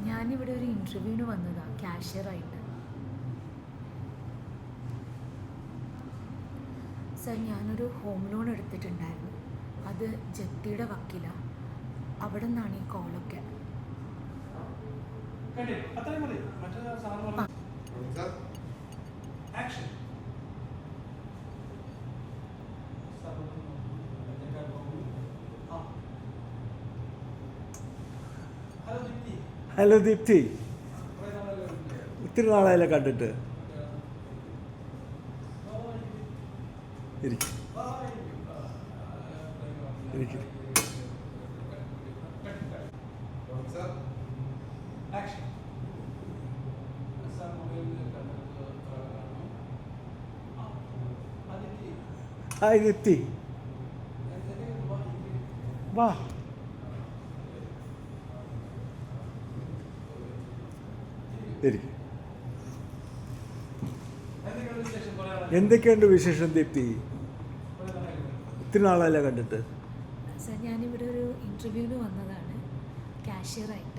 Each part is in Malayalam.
ഞാനിവിടെ ഒരു ഇൻ്റർവ്യൂവിന് വന്നതാണ് ക്യാഷ്യറായിട്ട്. സർ, ഞാനൊരു ഹോം ലോൺ എടുത്തിട്ടുണ്ടായിരുന്നു. അത് ജപ്തിയുടെ വക്കീലാണ്. അവിടെ നിന്നാണ് ഈ കോളൊക്കെ. ഹലോ ദീപ്തി, ഒത്തിരി നാളായല്ലേ കണ്ടിട്ട്. ഇരിക്കും. ഹായ് ദീപ്തി, വാ. ഇരിക്കും. എന്തൊക്കെയുണ്ട് വിശേഷം ദീപ്തി? ഒത്തിരി നാളായല്ലേ കണ്ടിട്ട്. സർ, ഞാനിവിടെ ഒരു ഇൻ്റർവ്യൂവിന് വന്നതാണ് ക്യാഷ്യറായിട്ട്.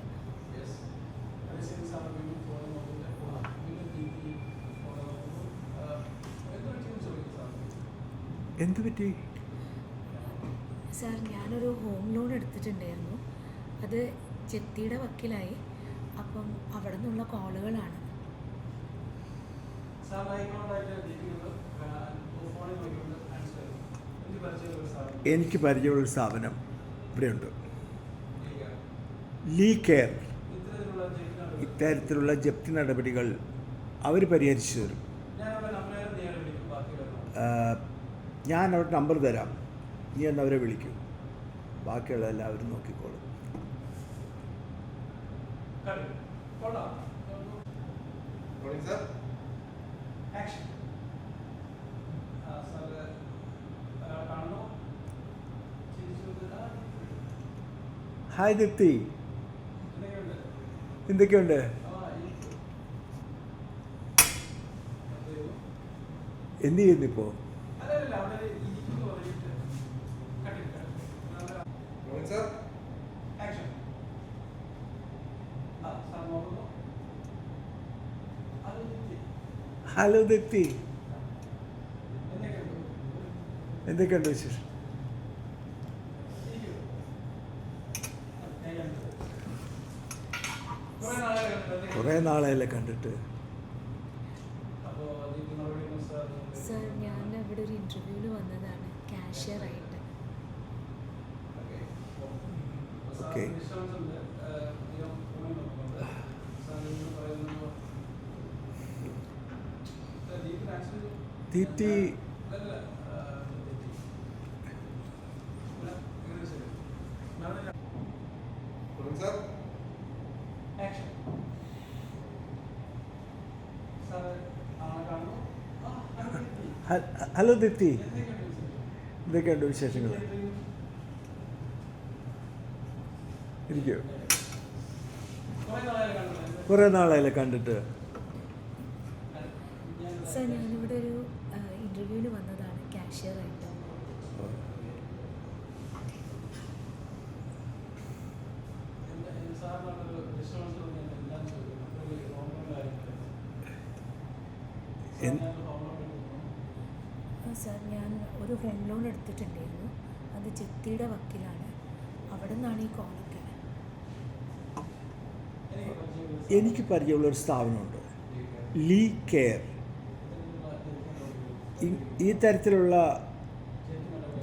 എന്ത് പറ്റി? സാർ, ഞാനൊരു ഹോം ലോൺ എടുത്തിട്ടുണ്ടായിരുന്നു. അത് ജപ്തിയുടെ വക്കീലായി. അപ്പം അവിടെ നിന്നുള്ള കോളുകളാണ്. എനിക്ക് പരിചയമുള്ളൊരു സ്ഥാപനം ഇവിടെയുണ്ട്, ലീ കെയർ. ഇത്തരത്തിലുള്ള ജപ്തി നടപടികൾ അവർ പരിഹരിച്ചു തരും. ഞാൻ അവരുടെ നമ്പർ തരാം, നീ എന്ന് അവരെ വിളിക്കും. ബാക്കിയുള്ള എല്ലാവരും നോക്കിക്കോളും. ഹായ് ദീപ്തി, എന്തൊക്കെയുണ്ട്? എന്ത് ചെയ്യുന്നിപ്പോ? ഹലോ ദീപ്തി, എന്തൊക്കെയുണ്ട് വിശേഷം? കുറേ നാളെയല്ലേ കണ്ടിട്ട്. സർ, ഞാൻ ഇവിടെ ഒരു ഇൻ്റർവ്യൂവിന് വന്നതാണ് ക്യാഷ്യറായിട്ട്. ഓക്കെ. ദീപ്തി, ഹലോ ദീപ്തി, എന്തൊക്കെയുണ്ട് വിശേഷങ്ങൾ? ഇരിക്കോ? കുറേ നാളായല്ലേ കണ്ടിട്ട്. സർ, ഞാനിവിടെ ഒരു ഇൻ്റർവ്യൂവിന് വന്നതാണ് ക്യാഷ്യറായിട്ട്. സർ, ഞാൻ ഒരു ഹോം ലോൺ എടുത്തിട്ടുണ്ടായിരുന്നു. അത് ജപ്തിയുടെ വക്കീലാണ്. അവിടെ നിന്നാണ് ഈ കോളൊക്കെ. എനിക്ക് പരിചയമുള്ളൊരു സ്ഥാപനമുണ്ട്, ലീ കെയർ. ഈ തരത്തിലുള്ള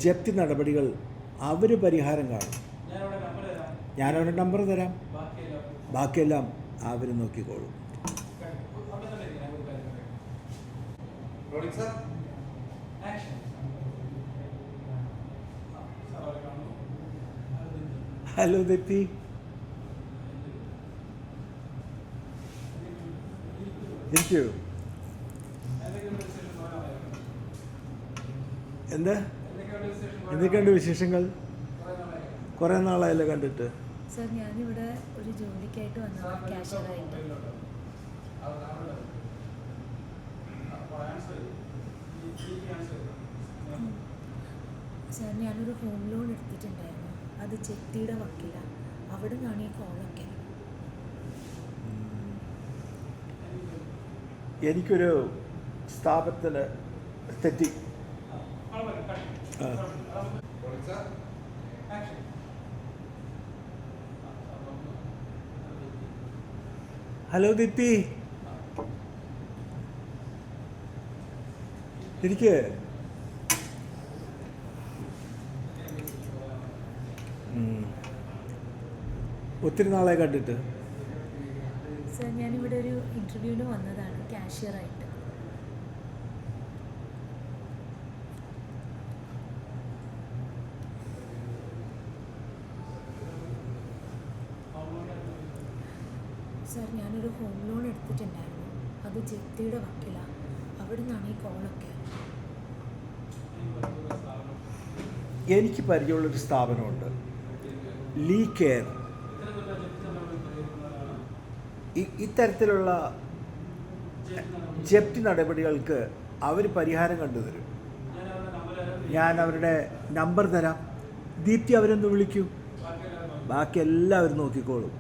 ജപ്തി നടപടികൾ അവർ പരിഹാരം കാണും. ഞാനവരുടെ നമ്പർ തരാം, ബാക്കിയെല്ലാം അവർ നോക്കിക്കോളും. ഹലോ ദീപ്തി, ഇരിക്കൂ. എന്താ, എന്തൊക്കെയുണ്ട് വിശേഷങ്ങൾ? കുറേ നാളായല്ലോ കണ്ടിട്ട്. സർ, ഞാനിവിടെ ഒരു ജോലിക്കായിട്ട് വന്നതാണ് ക്യാഷ്യറായിട്ട്. സർ, ഞാനൊരു ഹോം ലോൺ എടുത്തിട്ടുണ്ടായിരുന്നു. അത് ജെത്തിയുടെ വക്കിലാണ്. അവിടെ നിന്നാണ് ഈ കോളൊക്കെ. എനിക്കൊരു സ്ഥാപനത്തിൽ തെറ്റി. ഹലോ ദീപ്തി, എനിക്ക് ഒത്തിരി നാളെ കണ്ടിട്ട്. സർ, ഞാനിവിടെ ഒരു ഇൻ്റർവ്യൂവിന് വന്നതാണ് കാഷ്യറായിട്ട്. സർ, ഞാനൊരു ഹോം ലോൺ എടുത്തിട്ടുണ്ടായിരുന്നു. അത് ജെത്തിയുടെ വക്കിലാണ്. അവിടെ നിന്നാണ് ഈ കോളൊക്കെ. എനിക്ക് പരിചയമുള്ളൊരു സ്ഥാപനമുണ്ട്, ലീ കെയർ. ഇത്തരത്തിലുള്ള ജപ്തി നടപടികൾക്ക് അവർ പരിഹാരം കണ്ടുതരും. ഞാൻ അവരുടെ നമ്പർ തരാം. ദീപ്തി അവരൊന്ന് വിളിക്കൂ. ബാക്കി എല്ലാവരും നോക്കിക്കോളും.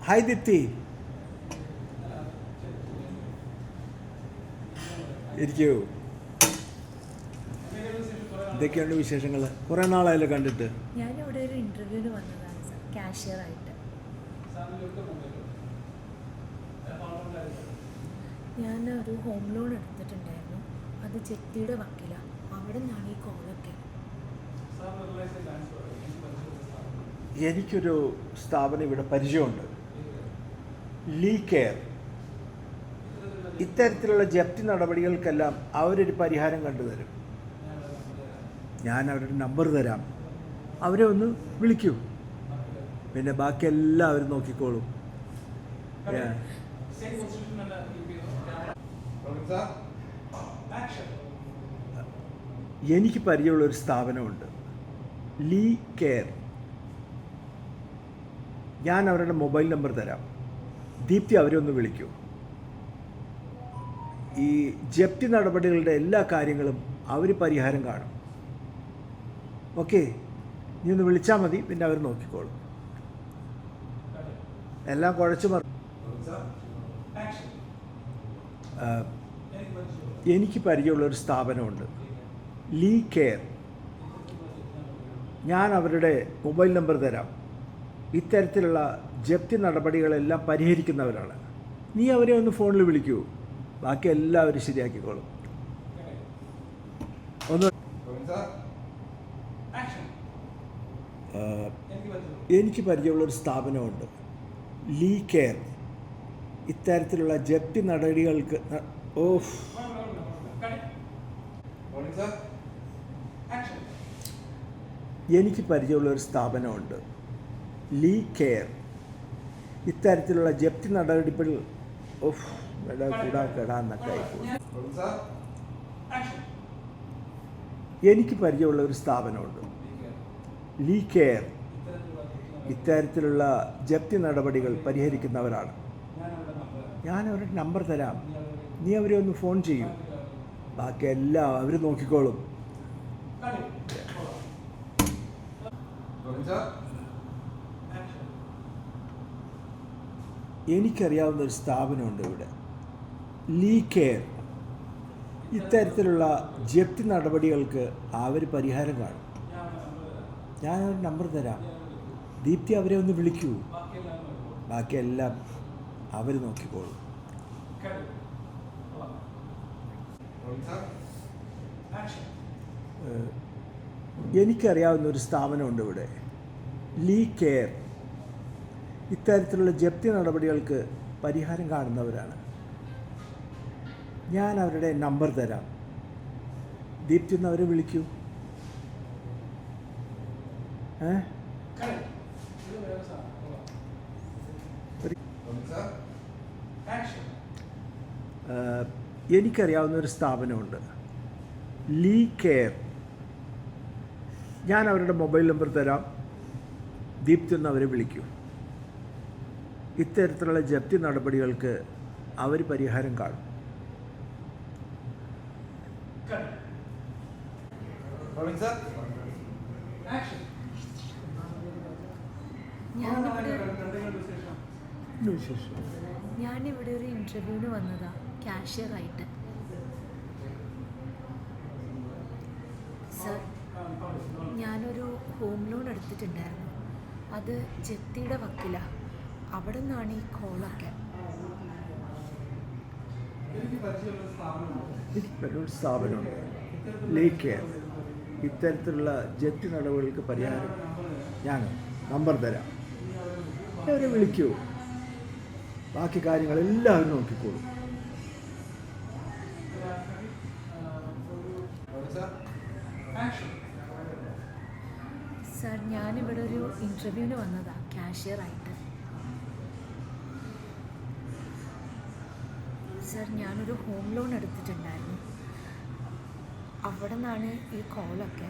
ഹായ് ദീപ്തി, ഇരിക്കൂ. എന്തൊക്കെയുണ്ട് വിശേഷങ്ങൾ? കുറേ നാളായല്ലോ കണ്ടിട്ട്. ഞാനിവിടെ ഒരു ഇൻ്റർവ്യൂവിന് വന്നതാണ് സർ, കാഷ്യറായിട്ട്. ഞാൻ ഒരു ഹോം ലോൺ എടുത്തിട്ടുണ്ടായിരുന്നു. അത് ജെത്തിയുടെ വക്കിലാണ്. അവിടെ നിന്നാണ് ഈ കോളൊക്കെ. എനിക്കൊരു സ്ഥാപനം ഇവിടെ പരിചയമുണ്ട്, ലീ കെയർ. ഇത്തരത്തിലുള്ള ജപ്തി നടപടികൾക്കെല്ലാം അവരൊരു പരിഹാരം കണ്ടുതരും. ഞാൻ അവരുടെ നമ്പർ തരാം. അവരെ ഒന്ന് വിളിക്കൂ. പിന്നെ ബാക്കി എല്ലാവരും നോക്കിക്കോളും. എനിക്ക് പരിചയമുള്ളൊരു സ്ഥാപനമുണ്ട്, ലീ കെയർ. ഞാൻ അവരുടെ മൊബൈൽ നമ്പർ തരാം. ദീപ്തി അവരെ ഒന്ന് വിളിക്കൂ. ഈ ജപ്തി നടപടികളുടെ എല്ലാ കാര്യങ്ങളും അവർ പരിഹാരം കാണും. ഓക്കെ, നീ ഒന്ന് വിളിച്ചാൽ മതി, പിന്നെ അവർ നോക്കിക്കോളും. എല്ലാം കുഴച്ച് എനിക്ക് പരിചയമുള്ളൊരു സ്ഥാപനമുണ്ട്, ലീ കെയർ. ഞാൻ അവരുടെ മൊബൈൽ നമ്പർ തരാം. ഇത്തരത്തിലുള്ള ജപ്തി നടപടികളെല്ലാം പരിഹരിക്കുന്നവരാണ്. നീ അവരെ ഒന്ന് ഫോണിൽ വിളിക്കൂ. ബാക്കി എല്ലാവരും ശരിയാക്കിക്കോളും. ഒന്ന് എനിക്ക് പരിചയമുള്ളൊരു സ്ഥാപനമുണ്ട്, ലീ കെയർ. ഇത്തരത്തിലുള്ള ജപ്തി നടപടികൾക്ക് എനിക്ക് പരിചയമുള്ളൊരു സ്ഥാപനമുണ്ട്, ലീ കെയർ. ഇത്തരത്തിലുള്ള ജപ്തി നടപടികൾ എനിക്ക് പരിചയമുള്ള ഒരു സ്ഥാപനമുണ്ട്, ലീ കെയർ. ഇത്തരത്തിലുള്ള ജപ്തി നടപടികൾ പരിഹരിക്കുന്നവരാണ്. ഞാൻ അവരുടെ നമ്പർ തരാം. നീ അവരെ ഒന്ന് ഫോൺ ചെയ്യൂ. ബാക്കി എല്ലാം അവർ നോക്കിക്കോളും. എനിക്കറിയാവുന്ന ഒരു സ്ഥാപനമുണ്ട് ഇവിടെ, ലീ കെയർ. ഇത്തരത്തിലുള്ള ജപ്തി നടപടികൾക്ക് അവർ പരിഹാരം കാണും. ഞാനൊരു നമ്പർ തരാം. ദീപ്തി അവരെ ഒന്ന് വിളിക്കൂ. ബാക്കിയെല്ലാം അവർ നോക്കിക്കോളും. എനിക്കറിയാവുന്ന ഒരു സ്ഥാപനമുണ്ട് ഇവിടെ, ലീ കെയർ. ഇത്തരത്തിലുള്ള ജപ്തി നടപടികൾക്ക് പരിഹാരം കാണുന്നവരാണ്. ഞാൻ അവരുടെ നമ്പർ തരാം. ദീപ്തി ഒന്ന് അവരെ വിളിക്കൂ. എനിക്കറിയാവുന്ന ഒരു സ്ഥാപനമുണ്ട്, ലീ കെയർ. ഞാൻ അവരുടെ മൊബൈൽ നമ്പർ തരാം. ദീപ്തി ഒന്ന് അവരെ വിളിക്കൂ. ഇത്തരത്തിലുള്ള ജപ്തി നടപടികൾക്ക് അവർ പരിഹാരം കാണും. ഞാനിവിടെ ഒരു ഇൻ്റർവ്യൂവിന് വന്നതാ, ക്യാഷ്യറായിട്ട്. സർ, ഞാനൊരു ഹോം ലോൺ എടുത്തിട്ടുണ്ടായിരുന്നു. അത് ജപ്തിയുടെ വക്കിലാണ്. അവിടെ നിന്നാണ് ഈ കോളൊക്കെ. എനിക്കൊരു സ്ഥാപനമുണ്ട്, ലീ കെയർ. ഇത്തരത്തിലുള്ള ജപ്തി നടപടികൾക്ക് പരിഹാരം ഞാൻ നമ്പർ തരാം, അവരെ വിളിക്കൂ. ബാക്കി കാര്യങ്ങളെല്ലാവരും നോക്കിക്കോളും. സർ, ഞാനിവിടെ ഒരു ഇൻ്റർവ്യൂവിന് വന്നതാ, ക്യാഷ്യറായിട്ട്. സർ, ഞാനൊരു ഹോം ലോൺ എടുത്തിട്ടുണ്ടായിരുന്നു. അവിടെ നിന്നാണ് ഈ കോളൊക്കെ.